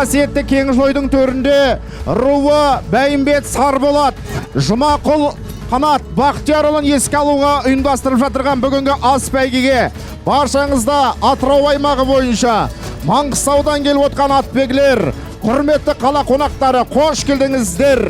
қасиетті Кеңшілойдың төрінде руы Бәйімбет Сарболат, Жұмақұл Қанат Бақтиярұлын еске алуға ұйымдастырып жатырған бүгінгі ас бәйгеге баршаңызда Атырау аймағы бойынша Маңғыстаудан келіп отқан атбегілер, құрметті қала қонақтары, қош келдіңіздер.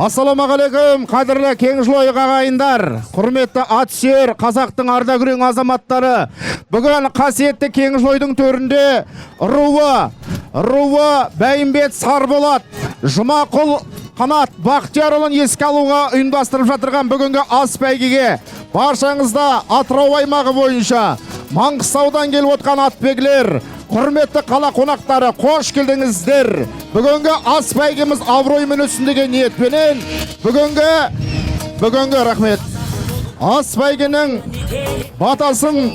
Ассалаумағалейкум, қадірлі Кеңшілой ағайындар, құрметті атсүйер қазақтың ардагүрең азаматтары. Бүгін қасиетті Кеңшілойдың төрінде руы Бәйімбет Сарболат, Жұмақұл Қанат Бақтиярұлын еске алуға ұйымдастырып жатырған бүгінгі ас бәйгеге баршаңызда Атырау аймағы бойынша Маңғыстаудан келіп отқан атбегілер, құрметті қала қонақтары, қош келдіңіздер. Бүгінгі ас бәйгеміз абыроймен өтсін деген ниетпенен бүгінгі рахмет. Ас бәйгенің батасын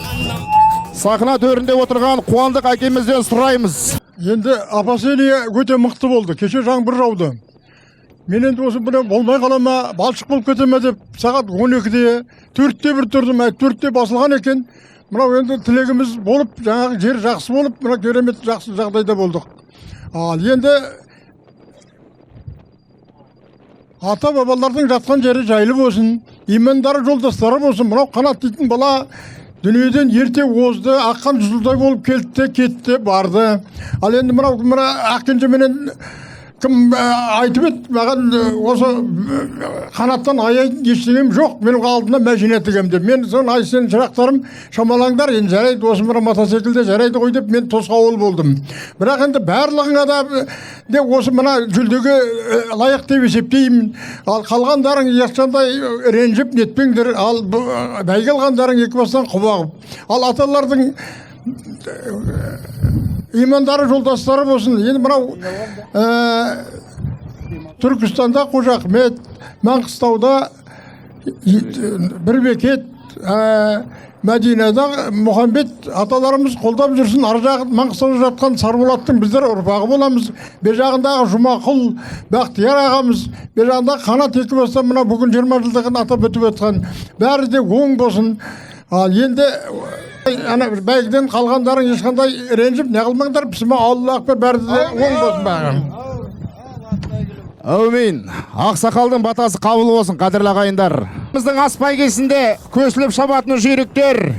сахна төрінде отырған Қуандық әкемізден сұраймыз. Енді апасения өте мықты болды. Кеше жаңбыр жауды. Мен енді осы бұны болмай қалама, балшық болып кетеме деп сағат 12-де 4-те бір тұрдым, 4-те басылған екен. Мынау енді тілегіміз болып, жаңағы жер жақсы болып, мына керемет жақсы жағдайда болдық. Ал енді ата бабалардың жатқан жері жайлы болсын, имандары жолдастары болсын. Мынау Қанат дейтін бала дүниеден ерте озды, аққан жүзілдай болып келді, кетті, барды. Ал енді мынау Ақкенжеменен кім айтып еді, маған осы Қанаттан аяйтын ештеңем жоқ, менің алдына мәжіне тігем деп. Мен соны ай сен шырақтарым шамалаңдар, енді жарайды, осы бір мотоциклде жарайды ғой деп мен тосқауыл болдым. Бірақ енді барлығыңа да осы мына жүлдеге лайық деп есептеймін. Ал қалғандарың ешқандай ренжіп нетпеңдер. Ал бәйге алғандарың екі бастан құбағып. Ал аталардың имандары жолдастары болсын. Енді мынау Түркістанда Қожа Ахмет, Маңғыстауда Бірбекет, Мәдинада Мұхамбет аталарымыз қолдап жүрсін. Ар жағы Маңғыстауда жатқан Сарболаттың біздер ұрпағы боламыз. Бер жағындағы Жұмақұл Бақтияр ағамыз, бер жағындағы Қанат екі бастан мына бүгін 20 жылдығын атап өтіп өткен. Бәрі де оң болсын. Ал енді ана бәйгеден қалғандарың ешқандай ренжіп не қылмаңдар, бісіме Алла ақбар, бәрі де оң болсын бағым. Әумин. Ақсақалдың батасы қабыл болсын, қадірлі ағайындар. Біздің ас бәйгесінде көсіліп шабатын жүйріктер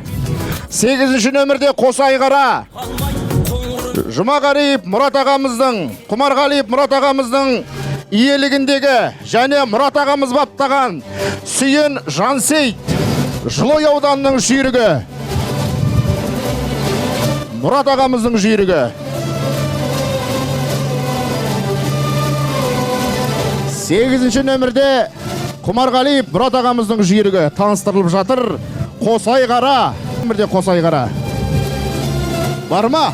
8-ші нөмірде Қосайғара, Жұмағалиев Мұрат ағамыздың, Құмарғалиев Мұрат ағамыздың иелігіндегі және Мұрат ағамыз баптаған Сүйен Жансейт Жылой ауданының жүйрігі. Мұрат ағамыздың жүйрігі. 8-ші нөмірде Құмарғалиев Мұрат ағамыздың жүйрігі таныстырылып жатыр. Қосайғара. Нөмірде Қосайғара. Бар ма?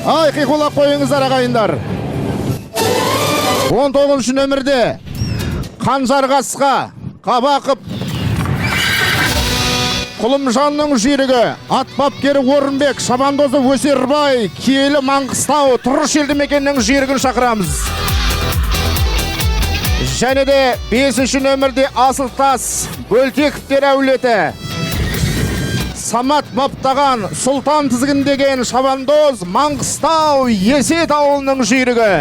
Ай, қиқулап қойыңыздар ағайындар. 19-ші нөмірде Қанжарғасқа Қабақып Құлымжанның жүйрігі ат бапкері Орынбек, шабандозы Өсербай, Киелі Маңғыстау, Тұрыш елді мекенінің жүйрігін шақырамыз. Және де 5-ші нөмірде Асылтас Бөлтековтер әулеті Самат баптаған Сұлтан тізгіндеген шабандоз Маңғыстау Есет ауылының жүйрігі.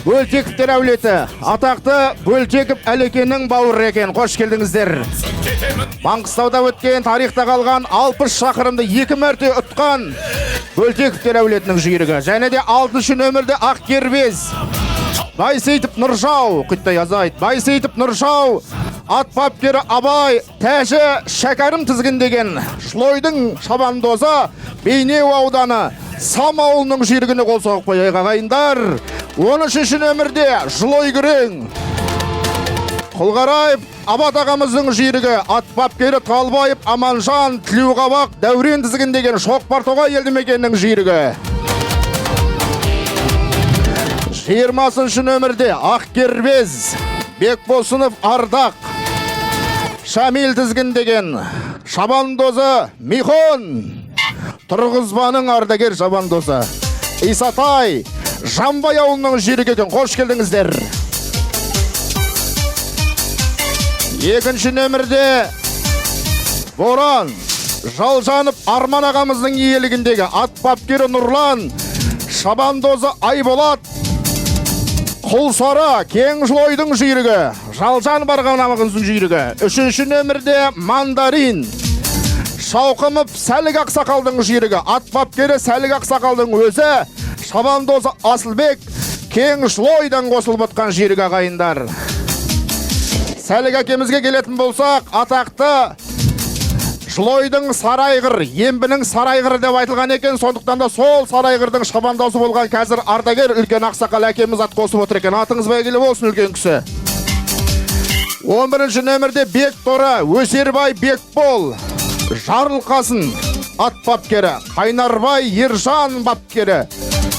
Бөлтековтер әулеті, атақты Бөлтеков әлекенің бауыры екен. Қош келдіңіздер. Маңғыстауда өткен тарихта қалған 60 шақырымды 2 мәрте ұтқан Бөлтековтер әулетінің жүйрігі. Және де 6-ші нөмірде Ақкербез Байсейтіп Нұржау, құттай азайт, Байсейтіп Нұржау, ат бапкері Абай, Тәжі Шәкәрім тізгіндеген Жылойдың шабандозы Бейнеу ауданы Сам ауылының жүйрігіне қол соғып қойайық ағайындар. 13-ші нөмірде Жылой күрең Құлғараев Абат ағамыздың жүйрігі, ат бапкері Талбаев Аманжан Тілеуқабақ Дәурен тізгіндеген Шоқпартоғай елді мекенінің жүйрігі. 20-ші нөмірде Ақкербез Бекбосынов Ардақ Шамил тізгіндеген шабандозы Михон Тұрғызбаның ардагер шабандозы Исатай Жамбай ауылының жүйрігі екен. Қош келдіңіздер. 2-ші нөмірде Боран Жалжанып Арман ағамыздың иелігіндегі ат бапкері Нұрлан, шабандозы Айболат Құлсара Кеңжылойдың жүйрігі, Жалжан барған ағамыздың жүйрігі. 3-ші нөмірде Мандарин Шауқымып Сәлік Ақсақалдың жүйрігі, ат бапкері Сәлік Ақсақалдың өзі, шабандозы Асылбек Кеңжылойдан қосылып отқан жүйрігі ағайындар. Сәлік әкемізге келетін болсақ, атақты Жылойдың Сарайғыр, Ембінің Сарайғыры деп айтылған екен. Сондықтан да сол Сарайғырдың шабандозы болған қазір ардагер үлкен Ақсақал әкеміз ат қосып отыр екен. Атыңыз бәйгілі болсын үлкен кісі. 11-ші нөмірде Бекторы Өсербай Бекбол Жарылқасын ат бапкері, Қайнарбай Ержан бапкері,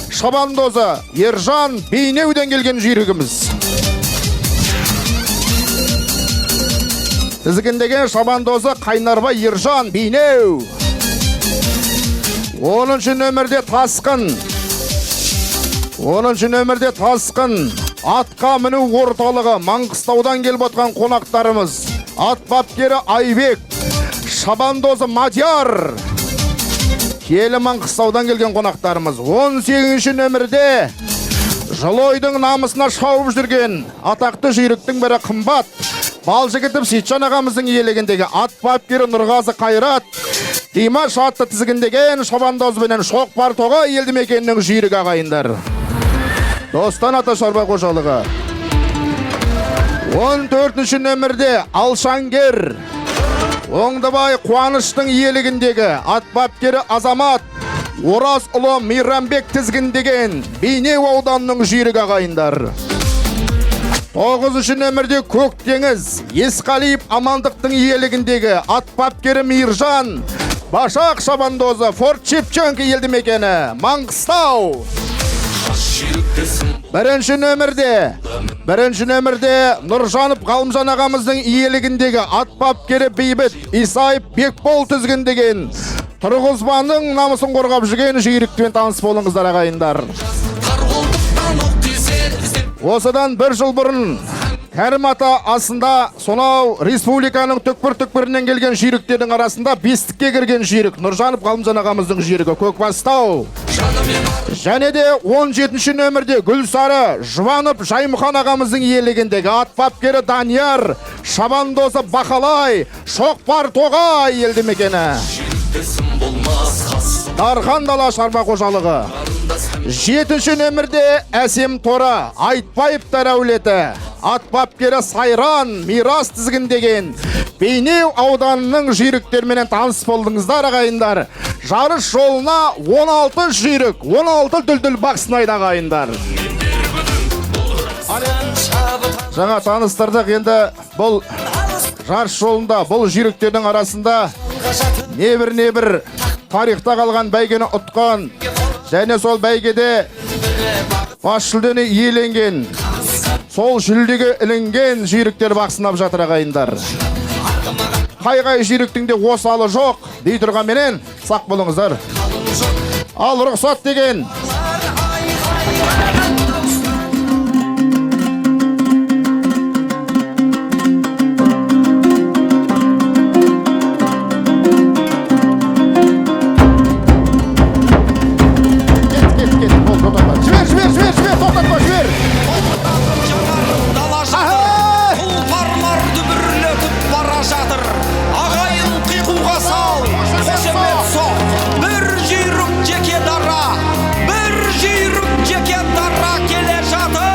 шабандозы Ержан Бейнеуден келген жүйрігіміз. Тізгіндеген шабандозы Қайнарбай Ержан Бейнеу. 10-ші нөмірде Тасқын. 10-ші нөмірде Тасқын. Атқа міну орталығы Маңғыстаудан келіп отқан қонақтарымыз. Ат бапкері Айбек. Шабандозы Мадияр. Келі Маңғыстаудан келген қонақтарымыз. 18-ші нөмірде Жылойдың намысына шауып жүрген атақты жүйріктің бірі қымбат Балжігітіп Сейтжан ағамыздың иелігіндегі ат бапкері Нұрғазы Қайрат, Димаш атты тізгіндеген шабандозбенен Шоқпартоғай елді мекенінің жүйрігі ағайындар. Достан ата шаруа қожалығы. 14-ші нөмірде Алшангер Оңдыбай Қуаныштың иелігіндегі ат бапкері Азамат Ораз ұлы Мейрамбек тізгіндеген Бейнеу ауданының жүйрігі ағайындар. 9-ші нөмірде Көктеңіз Есқалиев Амандықтың иелігіндегі ат бапкері Мейіржан Башақ шабандозы Форт Шевченко елді мекені Маңғыстау. 1-ші нөмірде Нұржанов Ғалымжан ағамыздың иелігіндегі ат бапкері Бейбіт Исаев Бекбол тізгіндеген Тұрғызбаның намысын қорғап жүрген жүйрікпен таныс болыңыздар ағайындар. Осыдан бір жыл бұрын Кәрім ата асында сонау республиканың түкпір-түкпірінен келген жүйріктердің арасында бестікке кірген жүйрік Нұржанов Ғалымжан ағамыздың жүйрігі Көкбастау. Және де 17-ші нөмірде Гүлсары Жұбанов Жаймұхан ағамыздың иелігіндегі ат бапкері Данияр, шабандозы Бақалай, Шоқпартоғай елді мекені. Дархан дала шаруа қожалығы. 7-ші нөмірде Әсем Тора, Айтбаевтар әулеті, ат бапкері Сайран, мирас тізгіндеген Бейнеу ауданының жүйріктерменен таныс болдыңыздар ағайындар. Жарыс жолына 16 жүйрік, 16 дүлділ бақ сынайды ағайындар. Жаңа таныстырдық, енді бұл жарыс жолында, бұл жүйріктердің арасында небір тарихта қалған бәйгені ұтқан, және сол бәйгеде бас жүлдені иеленген, сол жүлдеге ілінген жүйріктер бақ сынап жатыр ағайындар. Қай жүйріктің де осалы жоқ дей тұрған менен сақ болыңыздар. Ал рұқсат деген. Жібер, тоқтатма, жібер. Тұлпарлар дүбірлетіп бара жатыр. Ағайын қиқуға сал, қошемет соқ. Бір жүйрік жеке дара, бір жүйрік жеке дара келе жатыр.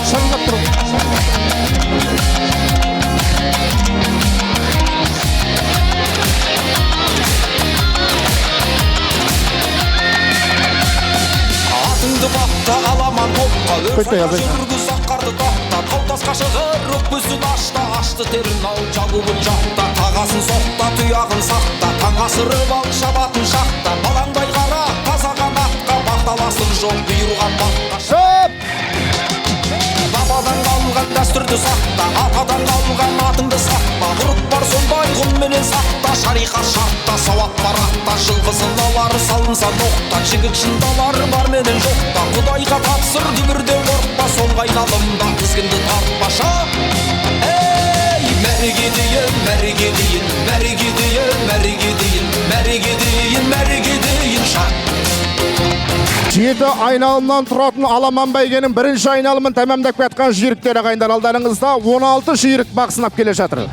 Шырылдап тұру. Бақта аламан топқа Көтті язай. жүргіз аққарды тақта таутасқа шығыр өкпесін ашты терін ал жабуын жақта тағасын соқта тұяғын сақта таң асырып ал шабатын шақта балаңдай қара таза қанатқа бақталасың жоқ бұйырған бақта бабадан қалған дәстүрді сақта атадан қалған атыңды сақта ғұрып бар сондай ғұнменен сақта шариғат шартта сауат бар атта жылғызын алар салынса ноқта жігіт шындалар бар менен жоқта құдайға тапсыр дүбірден қорықпа соңғы айналымда тізгінді тартпаша ей мәреге дейін мәреге дейін мәреге дейін мәреге дейін мәреге дейін мәреге дейін шақ 7 айналымнан тұратын аламан бәйгенің бірінші айналымын тәмамдап кеткен жүйріктер ағайындар, алдарыңызда 16 жүйрік бақ сынап келе жатыр.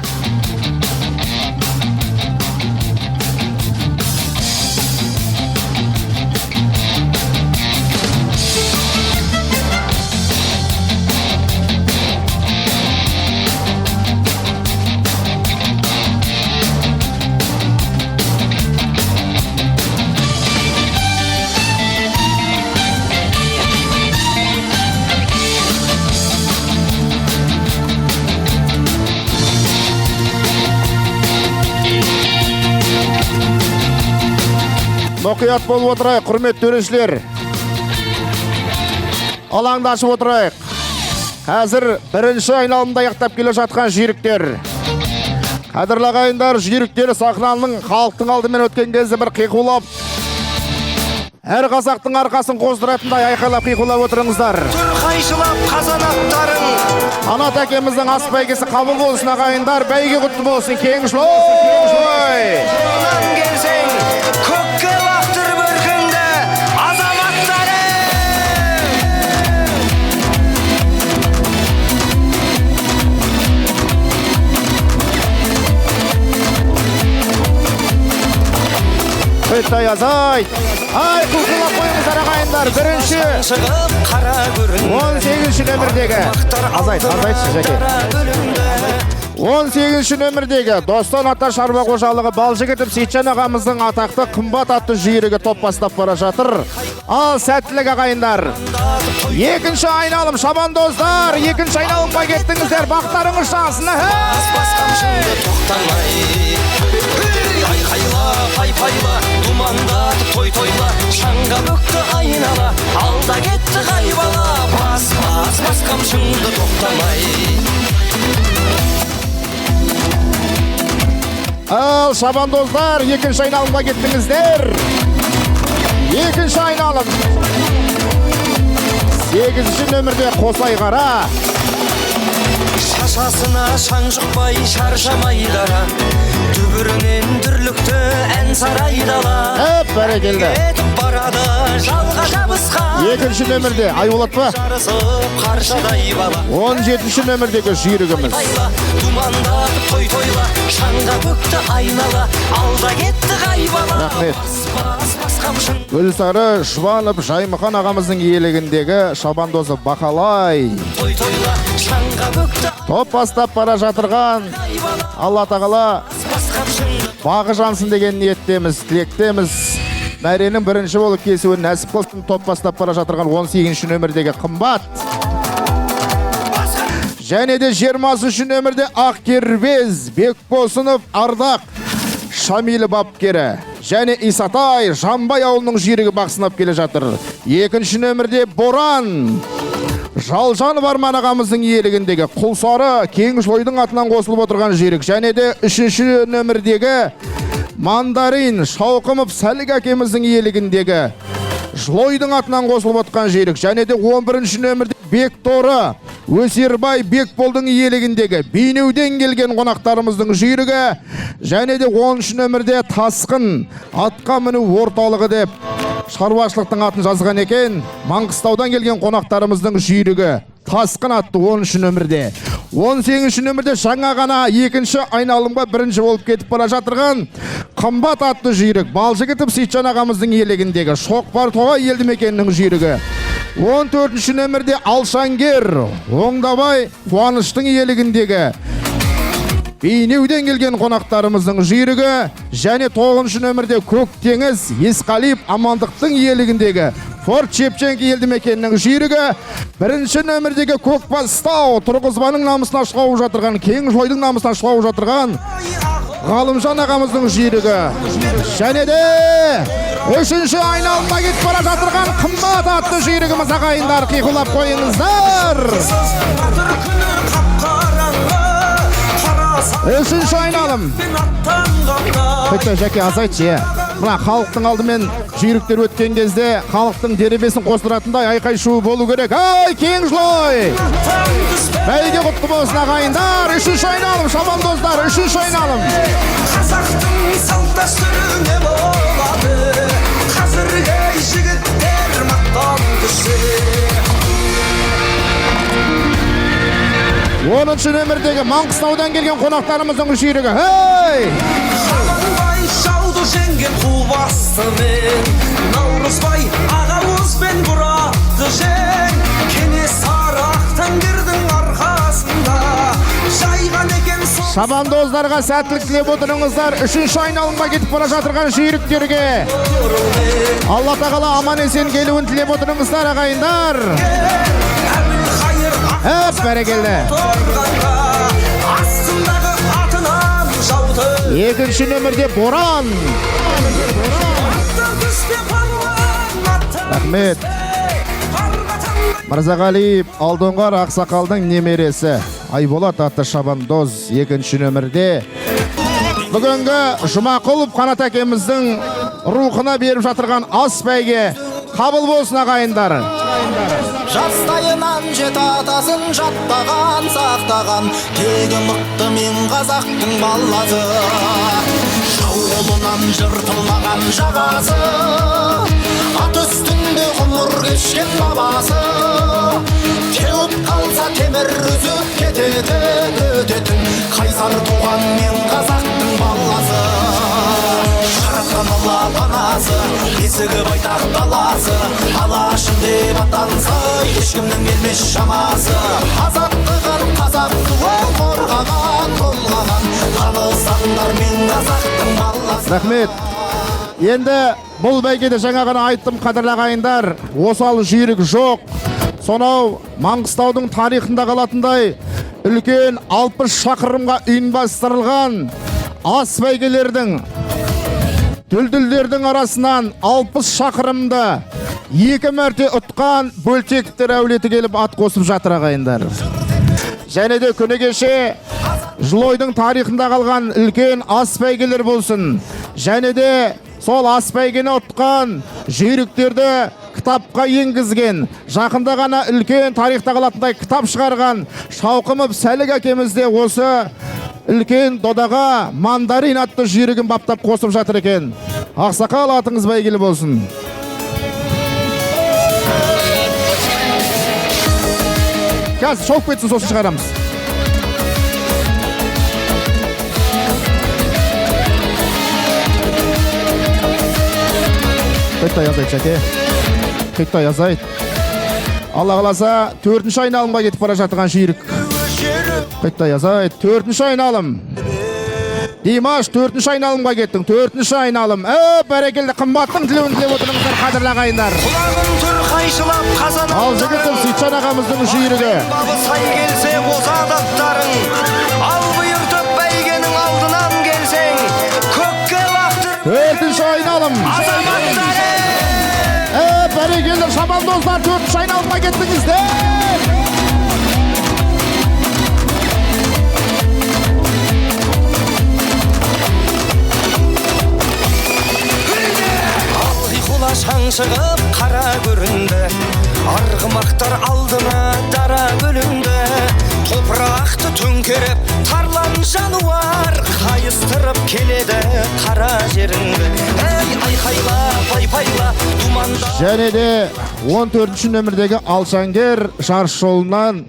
Мұқият болып отырайық, құрметті төрешілер. Алаңды ашып отырайық. Қазір бірінші айналымда аяқтап келе жатқан жүйріктер. Қадірлі ағайындар, жүйріктер сахнаның халықтың алдымен өткен кезде бір қиқулап, әр қазақтың арқасын қоздыратындай айқайлап қиқулап отырыңыздар. қайшылап қазанаттарың Анат әкеміздің ас бәйгесі қабыл болсын ағайындар, бәйге құтты болсын, кеңшіл ой! келсең көкке лақтыр бөркіңді азаматтарың Өтті язай! Ай, құлқылап қойыңыздар ағайындар, бірінші 18-ші нөмірдегі азайтшы жәке. 18-ші нөмірдегі Достан ата шаруа қожалығы Балжігітіп Сейтжан ағамыздың атақты қымбат атты жүйрігі топ бастап бара жатыр. Ал сәттілік ағайындар. Екінші айналым шабандоздар, екінші айналымға кеттіңіздер, бақтарыңыз шансын. Айқайла, пай-пайла, думандатып той-тойла, шаңға бүкті айнала, алда кетті қайбала, бас қамшыңды тоқтамай. Ал шабандоздар, екінші айналымға кеттіңіздер. Екінші айналым. 8-ші нөмірде Қосайғара. Шашасына шаң жұқпай шаршамай дара, дүбірінен дүрлікті ән сарайдала. Бәрекелді. Кетіп барады жалға жабысқа. Екінші нөмірде Айболат па? Жарысып қаршадай бала 17-ші нөмірдегі жүйрігіміз. Думандатып той-тойла шаңға көкті айнала алда кетті ғайбала Рахмет. Бас қамшын Гүлсары Шұбанов Жаймұхан ағамыздың иелігіндегі шабандозы Бақалай. той-тойла шаңға көкті Топ бастап бара жатырған Алла тағала бас қамшын бағы жансын деген ниеттеміз, тілектеміз. Мәренің бірінші болып кесуін нәсіп қылсын. Топ бастап бара жатырған 18-ші нөмірдегі Қымбат. Және де 20-ші нөмірде Ақкербез, Бекбосынов, Ардақ, Шамилі бапкері. Және Исатай, Жамбай ауылының жүйрігі бақсынап келе жатыр. Екінші нөмірде Боран. Жалжанов Арман ағамыздың иелігіндегі Құлсары Кеңшойдың атынан қосылып отырған жүйрік. Және де 3-ші нөмірдегі Мандарин Шауқымов Сәлік әкеміздің иелігіндегі Жылойдың атынан қосылып отырған жүйрік. Және де 11-ші нөмірде Бекторы Өсербай Бекболдың иелігіндегі Бейнеуден келген қонақтарымыздың жүйрігі. Және де 10-ші нөмірде Тасқын атқа міну орталығы деп шаруашылықтың атын жазған екен. Маңғыстаудан келген қонақтарымыздың жүйрігі Тасқын атты 10-ші нөмірде. 18-ші нөмірде жаңа ғана екінші айналымға бірінші болып кетіп бара жатырған Қымбат атты жүйрік. Балжігітіп Сейтжан ағамыздың иелігіндегі Шоқпар Тоғай елді мекенінің жүйрігі. 14-ші нөмірде Алшангер Оңдабай Қуаныштың иелігіндегі Бейнеуден келген қонақтарымыздың жүйрігі. Және 9-ші нөмірде Көктеңіз Есқалиев Амандықтың иелігіндегі Форт Шепченко елді мекенінің жүйрігі. 1-ші нөмірдегі Көкбастау Тұрғызбаның намысына шауып жатырған, Кеңшойдың намысына шауып жатырған Ғалымжан ағамыздың жүйрігі. Және де 3-ші айналымға кетіп бара жатырған Қымбат атты жүйрігіміз. Ағайындар, қиқулап қойыңыздар. 3-ші айналым. Құйтты жәке азайтшы. Мына халықтың алдымен жүйріктер өткен кезде халықтың деребесін қостыратындай айқай шуы болу керек. Ай, Кеңшой! Бәйге құтты болсын ағайындар. 3-ші айналым, шабандоздар, 3-ші айналым. Қазақтың салт дәстүрі не болады? Қазіргі жігіттер мақтан күші 10-ші нөмірдегі Маңғыстаудан келген қонақтарымыздың жүйрігі. Хей! Шабанбай жауды жеңген Қубастымен Наурызбай ағамызбен бұрақты жең Кенесары Ақтангердің арқасында жайған екен Шабандоздарға сәттілік тілеп отырыңыздар. 3-ші айналымға кетіп бара жатырған жүйріктерге Алла тағала аман есен келуін тілеп отырыңыздар ағайындар. Бәрекелді. Астындағы атынан жауды 2-ші нөмірде Боран. Рахмет. Мырзағалиев Алдоңғар Ақсақалдың немересі Айболат атты шабандоз 2-ші нөмірде. Бүгінгі Жұмақұлов Қанат әкеміздің рухына беріп жатырған ас бәйге қабыл болсын ағайындар. Жастайынан жет атасын жаттаған, сақтаған Тегі мықты мен қазақтың баласы Жау қолынан жыртылмаған жағасы Ат үстінде ғұмыр кешкен бабасы Теуіп қалса темір үзіп кететін өтетін Қайсар туған мен қазақтың баласы Жаратқан алла панасы Есігі байтақ даласы Алашым деп атанса Ешкімнің келмес шамасы Азаттығын қазақ туы қорғаған толғаған Қалысандар мен қазақтың баласы Рахмет. Енді бұл бәйгеде жаңа ғана айттым қадірлі ағайындар. Осал жүйрік жоқ. Сонау Маңғыстаудың тарихында қалатындай үлкен 60 шақырымға ұйымдастырылған ас бәйгелердің дүлдүлдердің арасынан 60 шақырымды 2 мәрте ұтқан бөлтектер әулеті келіп ат қосып жатыр ағайындар. Және де күні кеше Жылойдың тарихында қалған үлкен ас бәйгелер болсын. Және де сол ас бәйгені ұтқан жүйріктерді кітапқа енгізген, жақында ғана үлкен тарихта қалатындай кітап шығарған Шауқымов Сәлік әкемізде осы үлкен додаға Мандарин атты жүйрігін баптап қосып жатыр екен. Ақсақал атыңыз бәйгелі болсын. Қазір шауып кетсін, сосын шығарамыз. Қайтта yazайды, Жаке. Қайтта yazайды. Алла қаласа, 4-ші айналымға кетіп бара жатқан жүйрік. Қайтта yazайды. 4-ші айналым. Димаш, 4-ші айналымға кеттің. 4-ші айналым. Бәрекелді, қымбаттың тілеуін тілеп отырыңыздар, қадірлі ағайындар. Құлағын түр қайшылап қазанан Ал жігітім, Сейтжан ағамыздың жүйрігі. Бабы сай келсе оза аттарың, ал бұйыртып бәйгенің алдынан келсең, көкке лақтыр 4-ші айналым. азаматтары. Бәрекелді, шабандоздар, 4-ші айналымға кеттіңіздер. Құла шаң шығып қара көрінді, арғымақтар алдына дара бөлінді. Топырақты төңкеріп тарлан жануар, қайыстырып келеді қара жерінді. Әй айқайла пайпайла думанда. Және де 14-ші нөмірдегі алшангер жарыс жолынан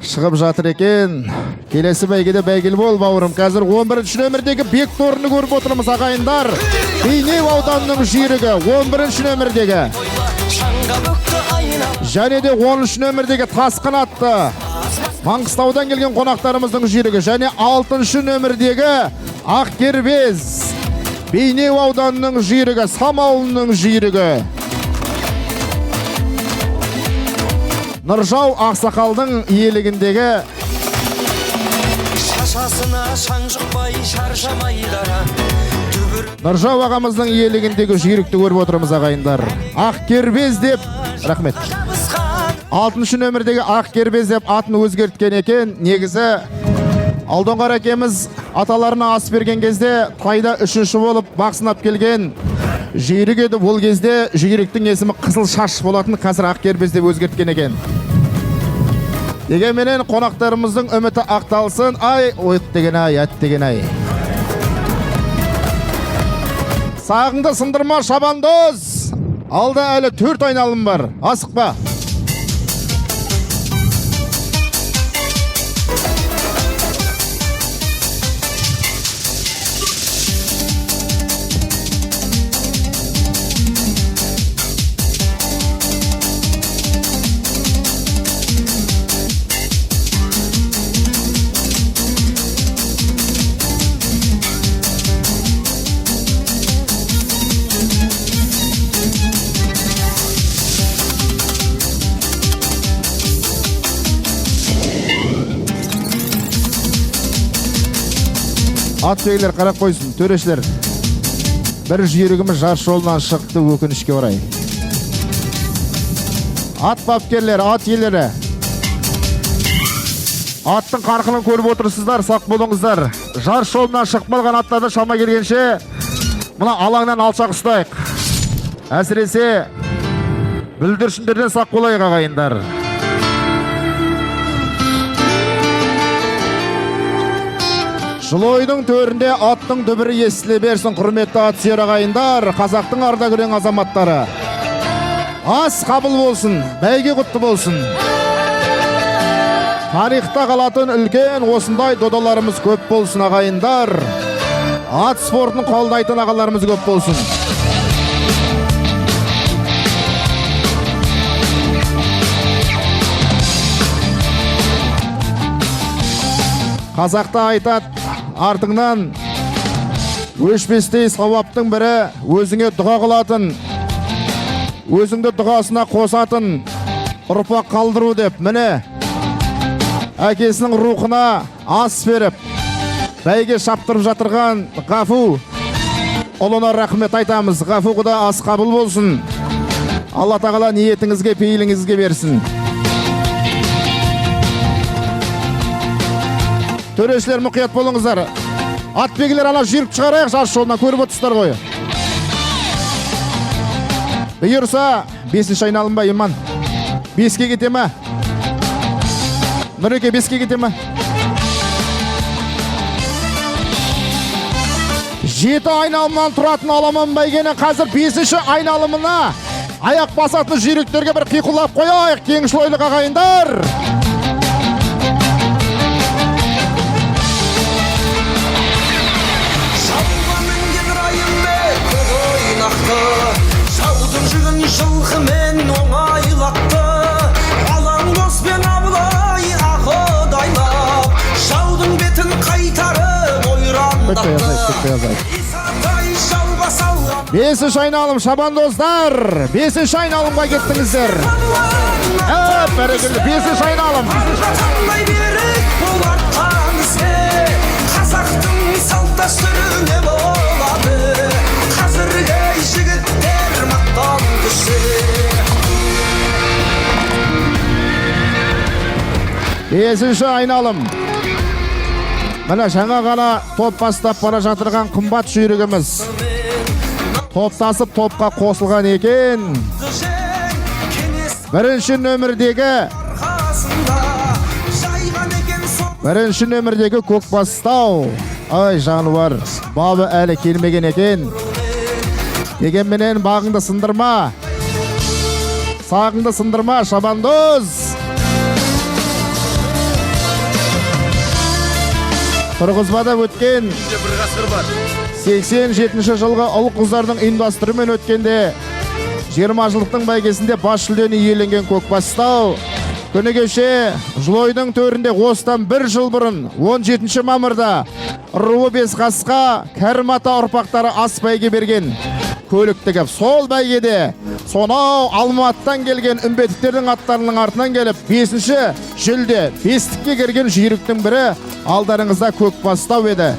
шығып жатыр екен. Келесі бәйгеде бәйгелі бол, бауырым. Қазір 11-ші нөмірдегі бек торыны көріп отырмыз, ағайындар. Бейнеу ауданының жүйрігі 11-ші нөмірдегі. Және де 13-ші нөмірдегі тасқын атты Маңғыстаудан келген қонақтарымыздың жүйрігі. Және 6-ші нөмірдегі Ақкербез Бейнеу ауданының жүйрігі, Самауылының жүйрігі. Нұржау Ақсақалдың иелігіндегі Шашасына шаң жұқпай шаршамайдара. Нұржау ағамыздың иелігіндегі жүйрікті көріп отырмыз, ағайындар. Ақкербез деп, рахмет. 6-ші нөмірдегі Ақкербез деп атын өзгерткен екен. Негізі Алдоңғар әкеміз аталарына ас берген кезде тайда 3-ші болып бақсынап келген жүйрік еді. Ол кезде жүйріктің есімі Қызыл Шаш болатын, қазір Ақкербез деп өзгерткен екен. Дегенменен қонақтарымыздың үміті ақталсын. Ай, ойт деген ай, әт деген ай. Сағыңды сындырма, шабандоз. Алда әлі 4 айналым бар. Асықпа. Ат бейлер қарап қойсын, төрешілер. Бір жүйрігіміз жарыс жолынан шықты, өкінішке орай. Ат бапкерлер, ат иелері. Аттың қарқылын көріп отырсыздар, сақ болыңыздар. Жарыс жолынан шығып қалған аттарды шама келгенше мына алаңнан алшақ ұстайық. Әсіресе бүлдіршіндерден сақ болайық, ағайындар. Жылойдың төрінде аттың дүбірі естіле берсін, құрметті ат сүйер ағайындар, қазақтың ардагүрең азаматтары. Ас қабыл болсын, бәйге құтты болсын. Тарихта қалатын үлкен осындай додаларымыз көп болсын, ағайындар. Ат спортын қолдайтын ағаларымыз көп болсын. Қазақта айтады, артыңнан өшпестей сауаптың бірі өзіңе дұға қылатын, өзіңді дұғасына қосатын ұрпақ қалдыру деп. Міне, әкесінің рухына ас беріп, бәйге шаптырып жатырған Ғафу ұлына рахмет айтамыз. Ғафу құда ас қабыл болсын. Алла тағала ниетіңізге, пейіліңізге берсін. Төрешілер мұқият болыңыздар. Атбегілер ана жүйрік шығарайық, жарыс жолынан көріп отырсыздар ғой. Бұйырса 5-ші айналым ба, Иман? 5-ке кете ме? Нұреке 5-ке кете ме? 7 айналымнан тұратын аламан бәйгені қазір 5-ші айналымына аяқ басатын жүйріктерге бір қиқулап қояйық, кеңшіл ойлық ағайындар. Жаудың жүгін жылқымен оңайлатты, алаң доспен абылай ақыдайлап, жаудың бетін қайтарып ойрандатты. Исатай жауға салған 5-ші айналым шабандоздар, 5-ші айналымға кеттіңіздер. Бәрекелді, 5-ші айналым. Аталмай берік бұл артқан іске, қазақтың салт дәстүріне болады. Қазіргі жігіттер мақтан күші. 5-ші айналым. Мына жаңа ғана топ бастап бара жатырған қымбат жүйрігіміз. Топтасып топқа қосылған екен. Бірінші нөмірдегі Көкбастау. Ай жануар, бабы әлі келмеген екен. Дегенменен бағыңды сындырма. Сағыңды сындырма, шабандоз. Қырғызбада өткен 87-ші жылғы ұл қыздардың ұйымдастырымен өткенде 20 жылдықтың бәйгесінде бас жүлдені иеленген Көкбастау күні кеше Жылойдың төрінде осыдан 1 жыл бұрын 17 мамырда руы Бесқасқа Кәрім ата ұрпақтары ас бәйге берген көліктігі. Сол бәйгеде сонау Алматыдан келген үмбетіктердің аттарының артынан келіп 5-ші жүлде 5-тікке кірген жүйріктің бірі алдарыңызда Көкбастау еді.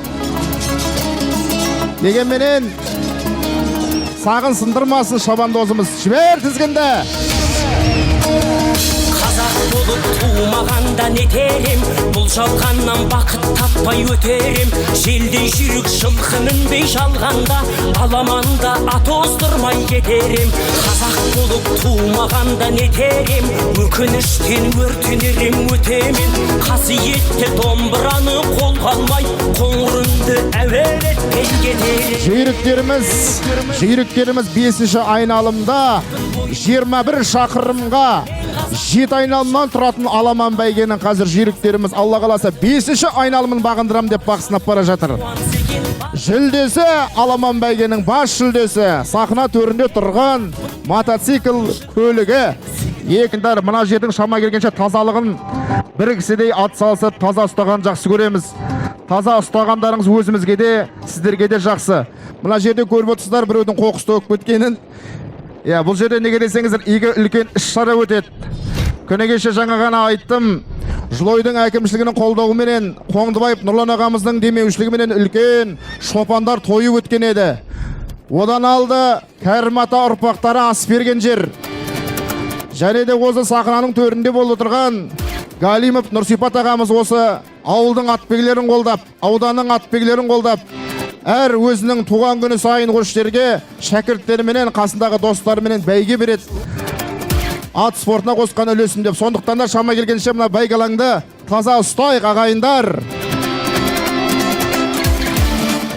Дегенменен сағын сындырмасын шабандозымыз, жібер тізгінді. Қазақ болып туымағанда нетерем, бұл жалғаннан бақыт таппай өтерем. Желдей жүрік жылқы мінбей жалғанда, аламанда ат оздырмай кетерем. Қазақ болып туымағанда нетерем, өкініштен өртенерем өтемен. Қасиетті домбыраны қолға алмай, қоңырынды әуелетпен кетерем. Жүйріктеріміз 5-ші айналымда 21 шақырымға 7 айналымнан тұратын аламан бәйгенің қазір жүйріктеріміз Алла қаласа 5-ші айналымын бағындырам деп бақсынап бара жатыр. Жүлдесі аламан бәйгенің бас жүлдесі сахна төрінде тұрған мотоцикл көлігі. Екіндар мына жердің шама келгенше тазалығын бір кісідей ат салысып таза ұстаған жақсы көреміз. Таза ұстағандарыңыз өзімізге де, сіздерге де жақсы. Мына жерде көріп отырсыздар біреудің қоқыс төгіп кеткенін. Бұл жерде неге десеңіздер, игі үлкен іс-шара өтеді. Күні кеше жаңа ғана айттым, Жылойдың әкімшілігінің қолдауыменен Қоңдыбаев Нұрлан ағамыздың демеушілігіменен үлкен шопандар тойы өткен еді. Одан алды Кәрім ата ұрпақтары ас берген жер. Және де осы сахнаның төрінде болып отырған Галимов Нұрсипат ағамыз осы ауылдың атбегілерін қолдап, ауданның атбегілерін қолдап, әр өзінің туған күні сайын осы жерге шәкірттеріменен, қасындағы достарыменен бәйге береді. Ат спортына қосқан үлесім деп. Сондықтан да шама келгенше мына бәйгалаңды таза ұстайық ағайындар.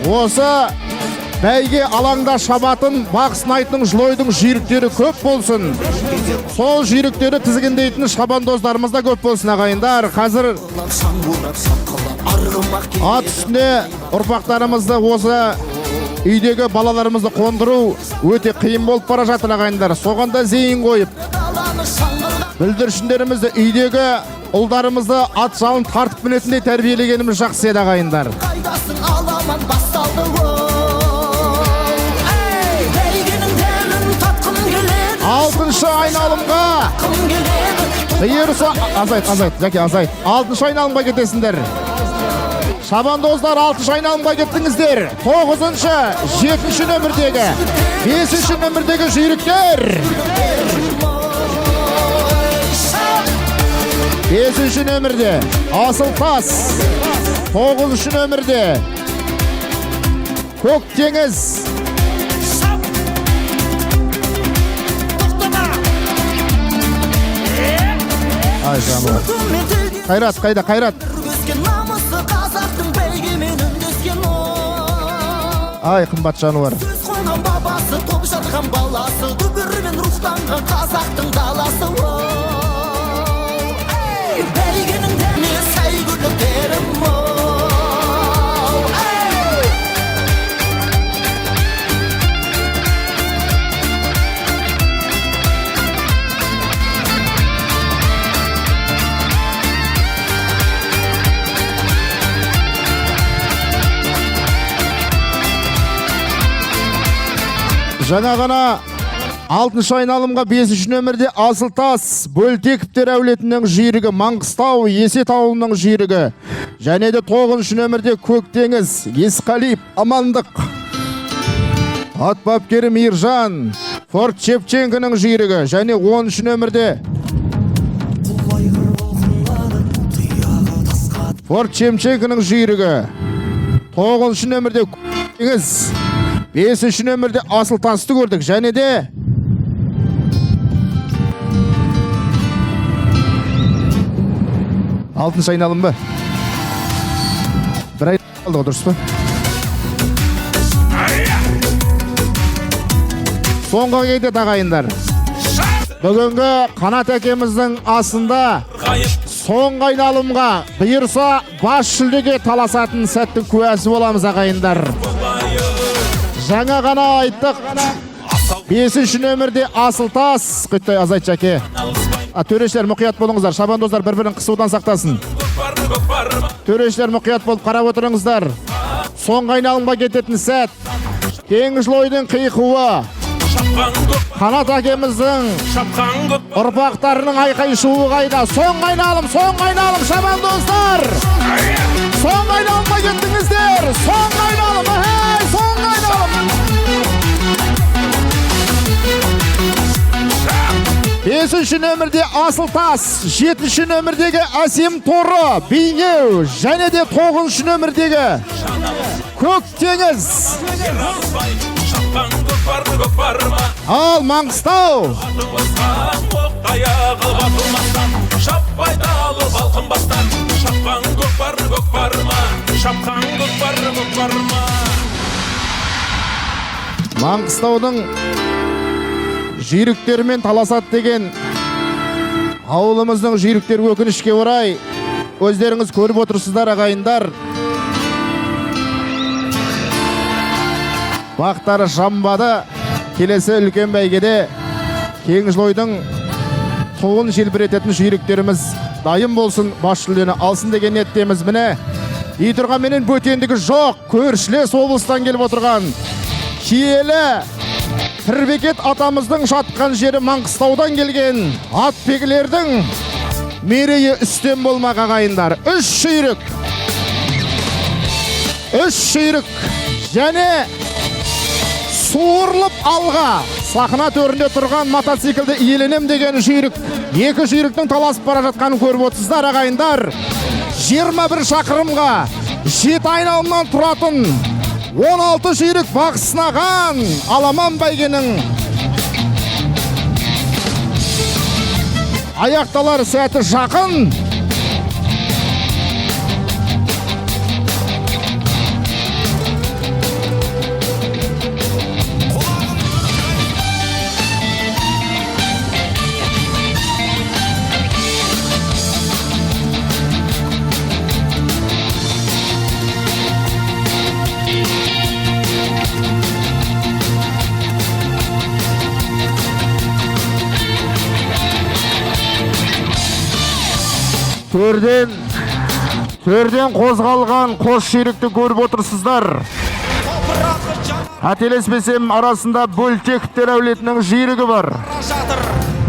Осы бәйге алаңда шабатын бақ сынайтын Жылойдың жүйріктері көп болсын. Сол жүйріктері тізгіндейтін шабандоздарымыз да көп болсын ағайындар. Қазір ат үстіне ұрпақтарымызды, осы үйдегі балаларымызды қондыру өте қиын болып бара жатыр ағайындар. Соғанда зейін қойып, бүлдіршіндерімізді, үйдегі ұлдарымызды ат жалын тартып мінетіндей тәрбиелегеніміз жақсы еді ағайындар. 6-шы айналымға бұйырса азайт. 6-шы айналымға кетесіңдер. Шабандоздар 6-шы айналымға кеттіңіздер. 9-шы, 7-ші нөмірдегі, 5-ші нөмірдегі жүйріктер. 5-ші нөмірде Асылтас, 9-ші нөмірде Көктеңіз. Ай жануар. Қайрат, қайда Қайрат? Ай қымбат жануар. ластанған қазақтың даласы бәйгенің дәмі сәйгүліктерім Жаңа ғана 6-шы айналымға 5-ші нөмірде Асылтас Бөлтековтер әулетінің жүйрігі, Маңғыстау Есет ауылының жүйрігі, және де 9-шы нөмірде Көктеңіз Есқалиев Амандық ат бапкері Миржан Форт Шевченконың жүйрігі, және 10-шы нөмірде Форт Шевченконың жүйрігі, 9-шы нөмірде Көктеңіз, 5-ші нөмірде Асылтасты көрдік, және де 6-шы айналым ба? Бір айналды ғой, дұрыс па? Соңғы кейде тағайындар. Бүгінгі Қанат әкеміздің асында соңғы айналымға бұйырса бас жүлдеге таласатын сәттің куәсі боламыз ағайындар. Жаңа ғана айттық, 5-ші нөмірде Асылтас, құйттай азайт жаке. Төрешілер мұқият болыңыздар, шабандоздар бір-бірін қысудан сақтасын. Төрешілер мұқият болып қарап отырыңыздар. Соңғы айналымға кететін сәт, Теңізлойдың қиқуы, Қанат әкеміздің ұрпақтарының айқай шуы қайда. Соңғы айналым, шабандоздар! Соңғы айналымға кеттіңіздер! Соңғы айналым, соңғы айналым! 5-ші нөмірде Асылтас, 7-ші нөмірдегі Әсем Торы, Бейнеу, және де 9-ші нөмірдегі Көктеңіз. Ал Маңғыстау Маңғыстаудың жүйріктермен таласады деген ауылымыздың жүйріктер өкінішке орай өздеріңіз көріп отырсыздар ағайындар. Бақтары жамбады. Келесі үлкен бәйгеде Теңізлойдың туын желбірететін жүйріктеріміз дайын болсын, бас жүлдені алсын деген ниеттеміз. Міне ей тұрған менен бөтендігі жоқ, көршілес облыстан келіп отырған киелі Пірбекет атамыздың жатқан жері Маңғыстаудан келген атбегілердің мерейі үстем болмақ ағайындар. 3 жүйрік және суырылып алға сахна төрінде тұрған мотоциклді иеленем деген жүйрік. 2 жүйріктің таласып бара жатқанын көріп отырсыздар ағайындар. 21 шақырымға 7 айналымнан тұратын 16 жүйрік бақ сынаған аламан бәйгенің аяқталар сәті жақын. Төрден қозғалған қос жүйрікті көріп отырсыздар. Ателеспесем арасында Бөлтековтер әулетінің жүйрігі бар.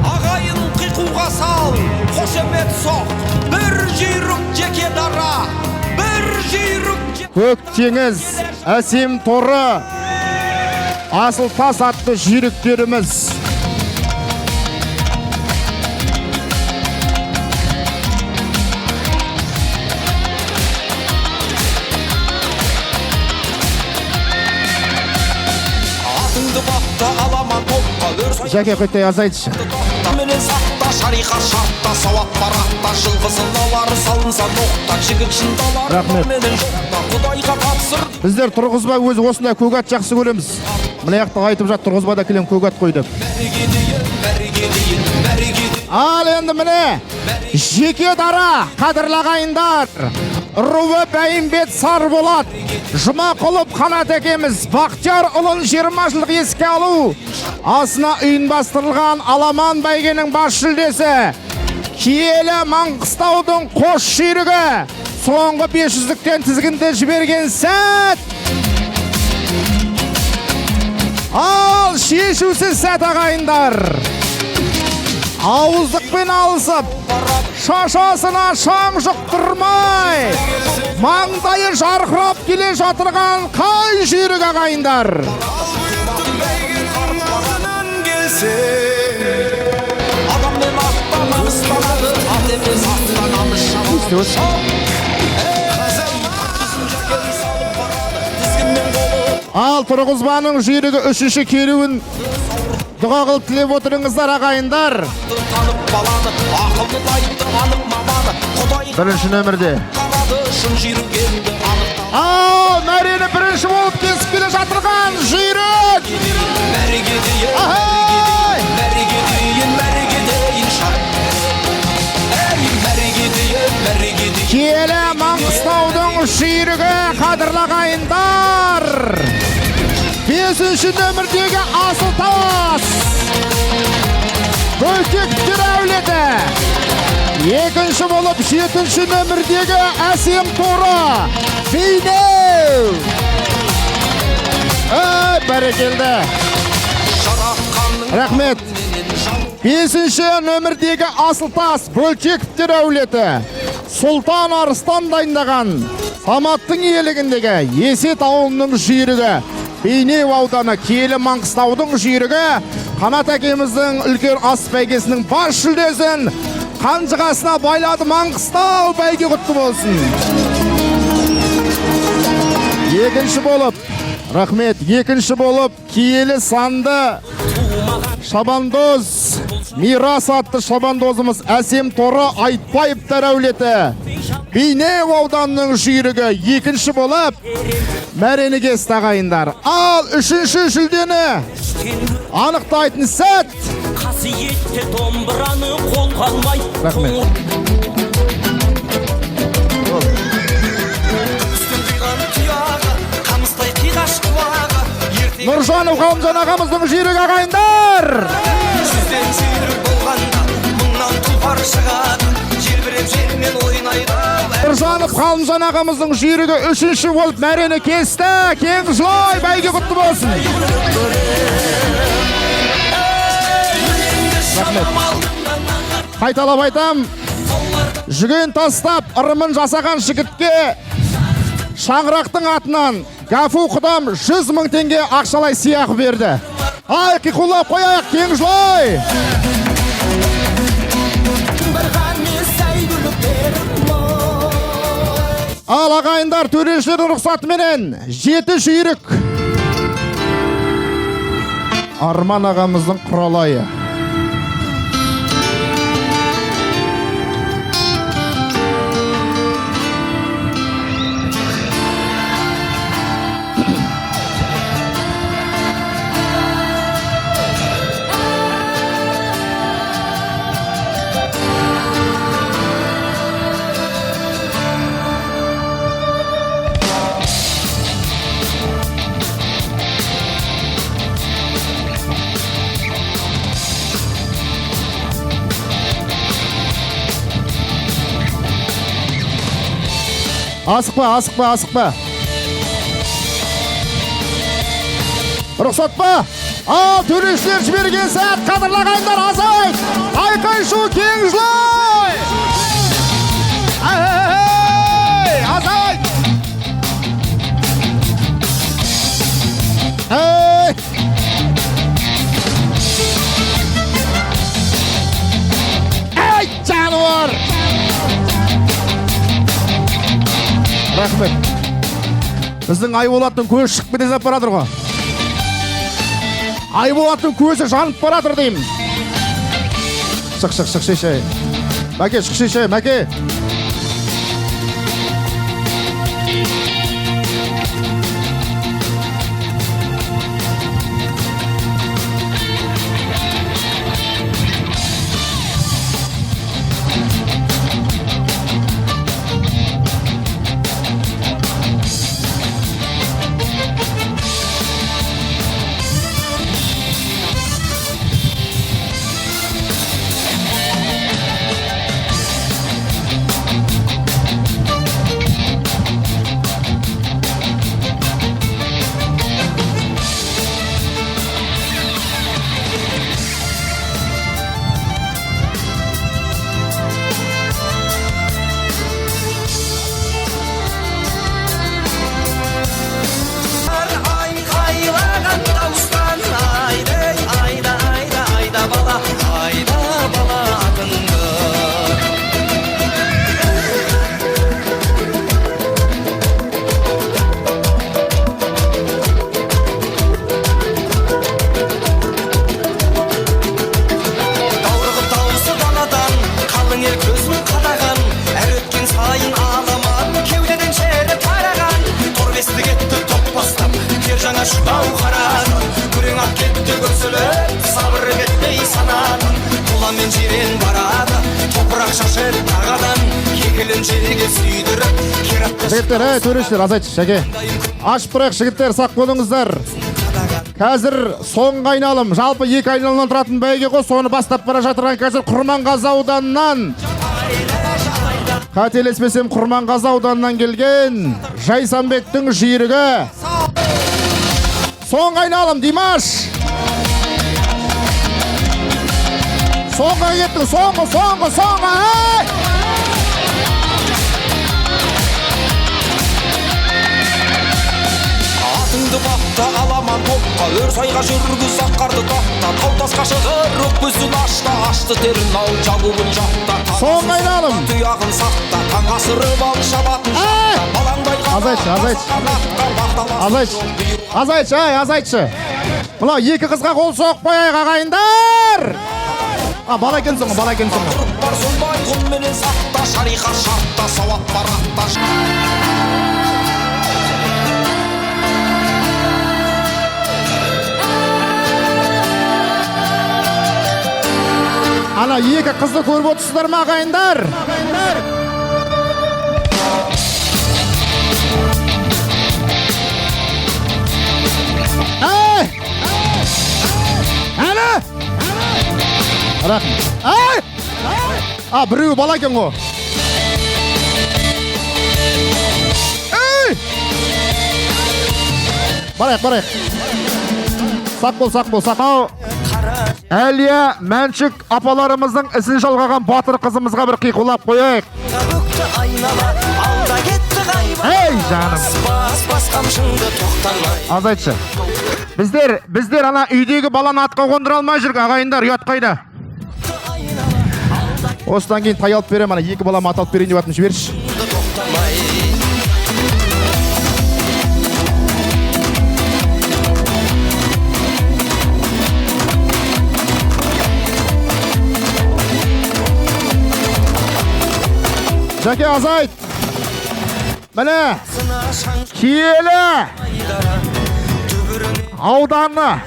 Ағайын қиқуға сал, қошемет соқ, бір жүйрік жеке дара, бір жүйрік Көктеңіз, Әсем Торы, Асылтас атты жүйріктеріміз. Жәке көтте азайтшы. Менен сақта, шариға шартта, сауат баратта, жылғысын алар, салынса ноқта, жігіт шындалар, менен жоқта, құдайға тапсыр. Біздер тұрғызба өзі осындай көгат жақсы көреміз. Мына жақта айтып жатыр тұрғызбада кілем көгат қой деп. Ал енді міне жеке дара қадірлі ағайындар, руы Бәйімбет Сарболат, Жұмақұлов Қанат екеміз Бақтияр ұлын 20 жылдық еске алу асына ұйымдастырылған аламан бәйгенің бас жүлдесі киелі Маңғыстаудың қос жүйрігі соңғы 500-ліктен тізгінді жіберген сәт. Ал шешусіз сәт ағайындар. Ауыздықпен алысып, шашасына шаң жұқтырмай, маңдайы жарқырап келе жатырған қай жүйрік ағайындар. Ал тұрғызбаның жүйрігі 3-ші келуін дұға қылып тілеп отырыңыздар ағайындар. Бірінші нөмірде. Ал мәрені бірінші болып кесіп келе жатырған жүйрік. Киелі Маңғыстаудың жүйрігі қадірлі ағайындар. 5-ші нөмірдегі Асылтас Бөлтектер әулеті. 2-ші болып 7-ші нөмірдегі Әсем Торы Бейнеу. Бәрекелді. Рахмет. 5-ші нөмірдегі Асылтас Бөлтектер әулеті. Сұлтан Арыстан дайындаған Саматтың иелігіндегі Есет ауылының жүйрігі. Бейнеу ауданы Киелі Маңғыстаудың жүйрігі Қанат әкеміздің үлкен ас бәйгесінің бас жүлдесін қанжығасына байлады. Маңғыстау бәйге құтты болсын. 2-ші болып, рахмет, 2-ші болып Киелі санды шабандоз Мирас атты шабандозымыз Әсем Торы Айтбаевтар әулеті. Бейнеу ауданының жүйрігі 2-ші болып мәрені кесті ағайындар. Ал 3-ші жүлдені анықтайтын сәт. Қасиетті домбыраны қолға алмай. Рахмет. Нұржанов Ғалымжан ағамыздың жүйрігі ағайындар. Нұржанов Ғалымжан ағамыздың жүйрігі 3-ші болып мәрені кесті. Кең жылай бәйге құтты болсын. Қайталап айтам, жүген тастап ырымын жасаған жігітке шаңырақтың атынан Гафу құдам 100 000 теңге ақшалай сыйақы берді. Ай, қиқулап қояйық, кең жылай. Ал ағайындар, төрешілердің рұқсатыменен 7 жүйрік Арман ағамыздың құралайы. Асықпа. Рұқсат па? Ал, төрешілер жіберген сәт, қадірлі ағайындар, азайт! Айқай шу, кең жылай! Азайт! Жануар! Рахмет. Біздің Айболаттың көзі шығып кетіп баратыр ғой. Айболаттың көзі жанып баратыр деймін. Шық шешей. Мәке, шық шешей, мәке. келіншегі сүйдіріп керапка Жігіттер, төрешілер, азайтшы, жәке. Ашып тұрайық, жігіттер, сақ болыңыздар. Қазір соңғы айналым, жалпы 2 айналымнан тұратын бәйге ғой, соны бастап бара жатырған қазір Құрманғазы ауданынан. Қателеспесем, Құрманғазы ауданынан келген Жайсанбектің жүйрігі. Соңғы айналым, Димаш. Соңғы кеттің, соңғы. Атыңды бақта аламан топқа өр сайға жүргіз аққарды тақта тау тасқа шығыр өкпесін ашты терін ал жабуын жапта Соңғы айналым. тұяғын сақта таң асырып ал шабатын шақта балаңдай Азайтшы. Мынау 2 қызға қол соғып қояйық ағайындар. Бала екенсің ғой. ұрып бар сондай құнменен сақта шариғат шартта сауат баратта Ана 2 қызды көріп отырсыздар ма ағайындар? Әні! Біреуі бала екен ғой. Барайық. Сақ бол. Әлия Мәншік апаларымыздың ісін жалғаған батыр қызымызға бір қиқулап қойайық. Көкті айнала алда кетті қайба Ей жаным. Бас қамшыңды тоқтамай Азайтшы. Біздер ана үйдегі баланы атқа қондыра алмай жүрік ағайындар, ұят қайда. Осыдан кейін тай алып берем, ана 2 балам ат алып берейін деп атым жіберші. Жәке, азайт. Міне, Киелі ауданы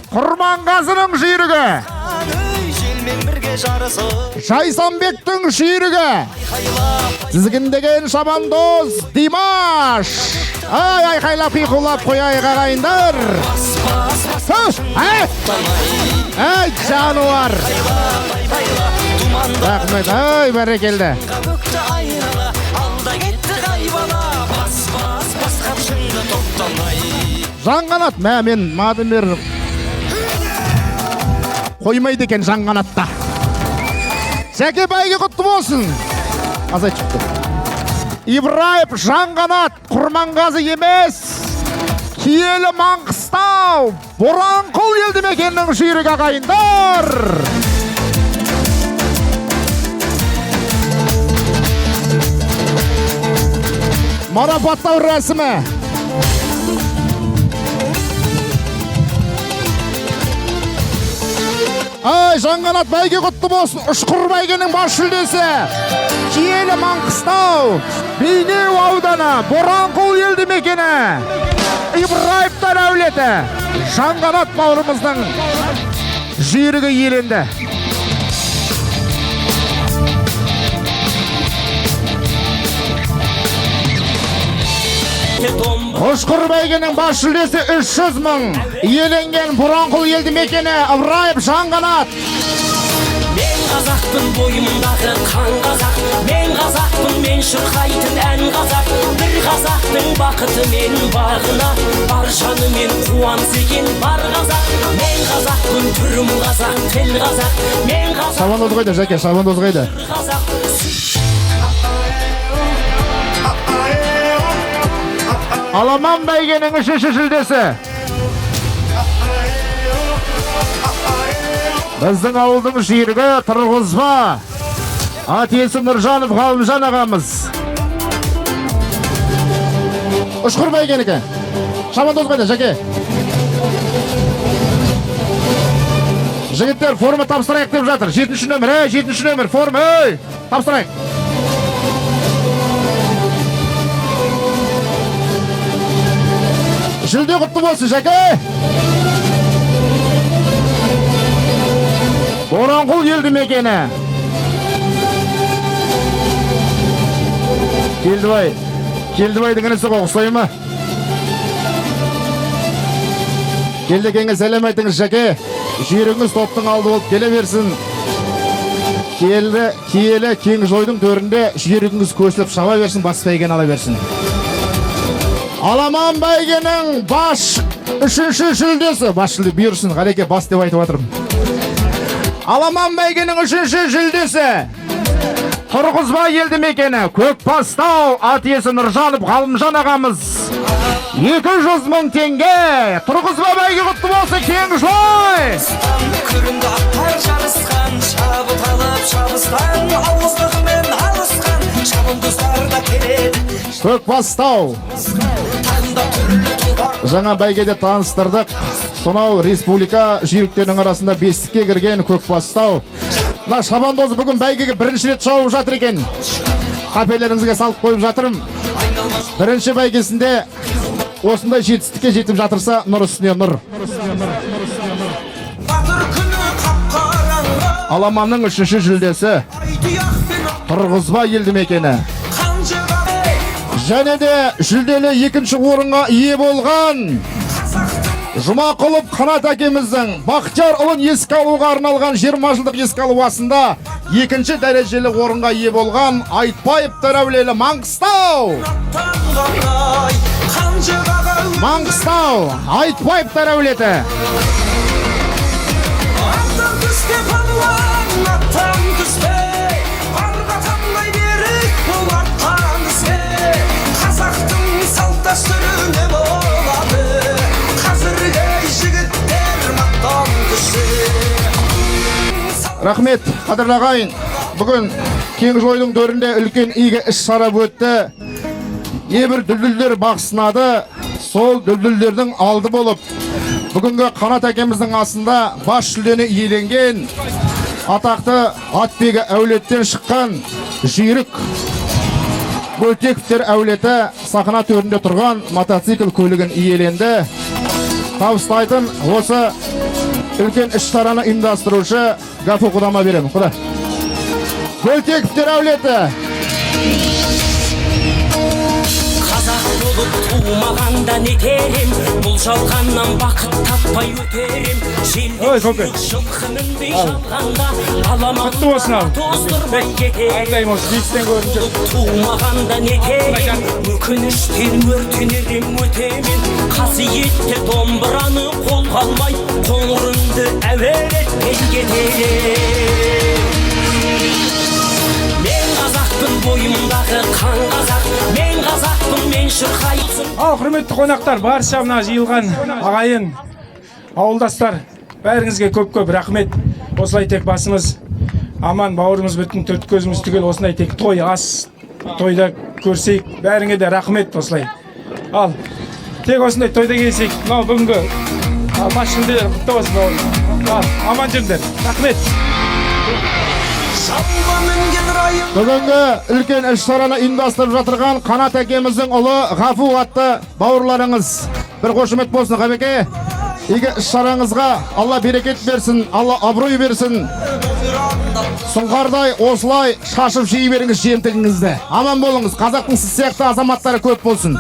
Құрманғазының жүйрігі, желмен бірге жарысып Жайсанбектің жүйрігі, тізгіндеген шабандоз Димаш. Айқайлап қиқулап қояйық ағайындар. Ай, жануар. Рахмет, бәрекелді. Көкті айнала алда кетті қайбала Бас қамшыңды тоқтамай Жаңғанат, мен мадым бер қоймайды екен жаңғанатта. Жәке, бәйге құтты болсын. Азай шықты. Ибраев Жаңғанат, Құрманғазы емес, Киелі Маңғыстау, Боранқұл елді мекеннің жүйрігі ағайындар. Марапаттау рәсімі. Жаңғанат, бәйге құтты болсын. Ұшқыр бәйгенің бас жүлдесі Киелі Маңғыстау, Бейнеу ауданы, Боранқұл елді мекені, Ибраевтар әулеті, Жаңғанат бауырымыздың жүйрігі иеленді. Ұшқыр бәйгенің бас жүлдесі 300 мың. Иеленген Боранқұл елді мекені Ибраев Жаңғанат. Мен қазақпын, бойымдағы қан қазақ. Мен қазақпын, мен шырқайтын ән қазақ. Бір қазақтың бақыты мен бағына, бар жанымен қуанса екен бар қазақ. Мен қазақпын, түрім қазақ, тіл қазақ. Мен қазақ. Шабандоз қайда, жәке, шабандоз қайда? Аламан бәйгенің 3-ші жүлдесі. Біздің ауылдың жүйрігі Тұрғызба Атесі Нұржанов Ғалымжан ағамыз. Ұшқыр бәйгенікі. Шабандоз қайда, жәке? Жігіттер, форма тапсырайық деп жатыр. 7-ші нөмір, 7-ші нөмір, форма, тапсырайық. Жүлде құтты болсын, жәке. Боранқұл елді мекені Келдібайдың інісі ғой, ұқсай ма? Келдікеңе сәлем айтыңыз, Жаке. Жүйрігіңіз топтың алды болып келе берсін. Киелі Кеңжойдың төрінде жүйрігіңіз көсіліп шаба берсін, бас бәйген ала берсін. Аламан бәйгенің үшінші жүлдесі. Бас жүлде бұйырсын, Ғалеке бас деп айтып жатырмын. Аламан бәйгенің үшінші жүлдесі. Тұрғызбай елді мекені, Көкбастау, ат иесі Нұржанов Ғалымжан ағамыз. 200.000 теңге. Тұрғызбай бәйге құтты болсын, Кеңжой. Күрімді аттар жарысқан, шабыт алып шабысқан, ауыздығымен алысқан, шабындыздар да келеді. Көкбастау. Жаңа бәйгеде таныстырдық. Сонау республика жүйріктерінің арасында бестікке кірген Көкбастау. Мына шабандоз бүгін бәйгеге бірінші рет шауып жатыр екен. Қапелеріңізге салып қойып жатырым. Бірінші бәйгесінде осындай жетістікке жетіп жатырса, нұр үстіне нұр. Аламанның үшінші жүлдесі Тұрғызбай елді мекені. Және де жүлделі екінші орынға ие болған Жұмақұлов Қанат әкеміздің Бақтияр ұлын еске алуға арналған 20 жылдық еске алуасында екінші дәрежелі орынға ие болған Айтбаевтар әулелі Маңғыстау. Айтбаевтар әулеті. Рахмет, қадірлі ағайын. Бүгін Кеңжойдың төрінде үлкен игі іс шара өтті. Ебір дүлдүлдер бақ сынады. Сол дүлдүлдердің алды болып, бүгінгі Қанат әкеміздің асында бас жүлдені иеленген атақты атбегі әулеттен шыққан жүйрік Бөлтековтер әулеті сахна төрінде тұрған мотоцикл көлігін иеленді. Табыстайтын осы үлкен іс шараны ұйымдастырушы Гафу құдама беремін. Құда. Бөлтековтер әулеті. Қазақ болып туылмағанда не терем, бұл жалғаннан бақыт таппай өтерем. Желден жылқы мінбей жалғанда аламан тоздырмай кетерем. Туылмағанда не терем, өкініштен өртенерем өтемен. Қасиетті домбыраны қолға алмай, қоңырымды әуелетпен кетерем. Мен қазақпын, бойымдағы қан қазақ, мен қазақпын, мен шырқайтын. Құрметті қонақтар, барша мына жиылған ағайын, ауылдастар, бәріңізге көп-көп рахмет. Осылай тек басымыз аман, бауырымыз бүтін, төрт көзіміз түгел, осындай тек той, ас, тойда көрсейік, бәріңе де рахмет осылай. Ал, тек осындай тойда келсек, мынау бүгінгі бас жүлделер құтты болсын бауырым. Ал, аман жүрдер, рахмет. Бүгінгі үлкен іс шараны ұйымдастырып жатырған Қанат әкеміздің ұлы Ғафу атты бауырларыңыз. Бір қошемет болсын, Ғабеке. Игі іс шараңызға Алла берекет берсін, Алла абырой берсін. Сұңқардай осылай шашып жей беріңіз жемтігіңізді. Аман болыңыз, қазақтың сіз сияқты азаматтары көп болсын.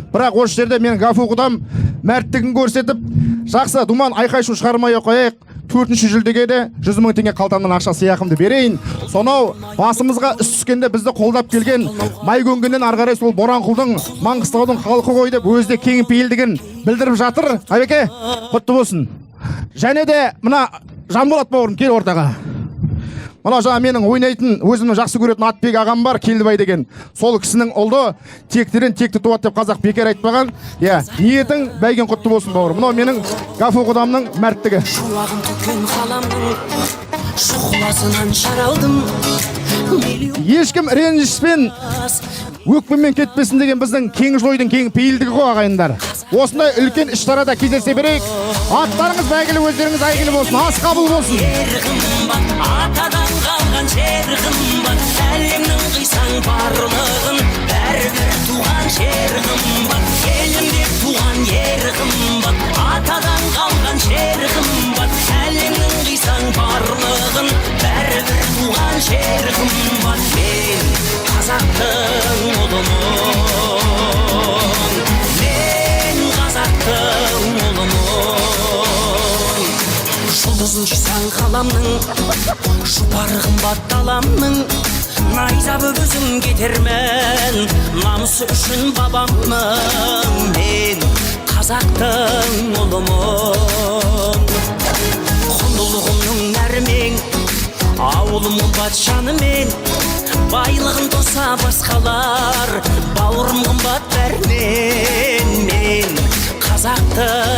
Бірақ осы жерде мен Гафу құдам мәрттігін көрсетіп, жақсы думан айқайшын шығармай қояйық. 4-ші жүлдеге де 100.000 теңге қалтамнан ақша сияқымды берейін. Сонау басымызға іс түскенде бізді қолдап келген Майкөңгеннен арғарай сол Боранқұлдың, Маңғыстаудың халқы ғой деп өзде кең пейілдігін білдіріп жатыр. Әбеке, құтты болсын. Және де мына Жанболат бауырым кел ортаға. Мына жаңа менің ойнайтын, өзімнің жақсы көретін Атбек ағам бар, Келдібай деген. Сол кісінің ұлды тектерін текті туады деп қазақ бекер айтпаған. Ниетің бәйген құтты болсын бауырым. Мынау менің Гафу құдамның мәрттігі. Шуағын төккен қаламның шұғыласынан жаралдым. Ешкім ренжіспен өкпемен кетпесін деген біздің Кеңжойдың кең пейілдігі ғой ағайындар. Осындай үлкен іс шарада кездесе берейік. Аттарыңыз бәйгілі, өздеріңіз әйгілі болсын, ас қабыл болсын. Атадан қалған жер қымбат, әлемнің қисаң барлығын, бәрібір туған жер қымбат, елім деп туған ер қымбат. Атадан қалған жер қымбат мен қазақтың ұлымын мен қазақтың ұлымын жұлдызын жисаң қаламның жұпары қымбат даламның найза бөгізім кетермен намысы үшін бабамның мен қазақтың ұлымын құндылығымның нәрмен ауылым қымбат жанымен байлығын тоса басқалар бауырым қымбат бәрінен мен қазақтың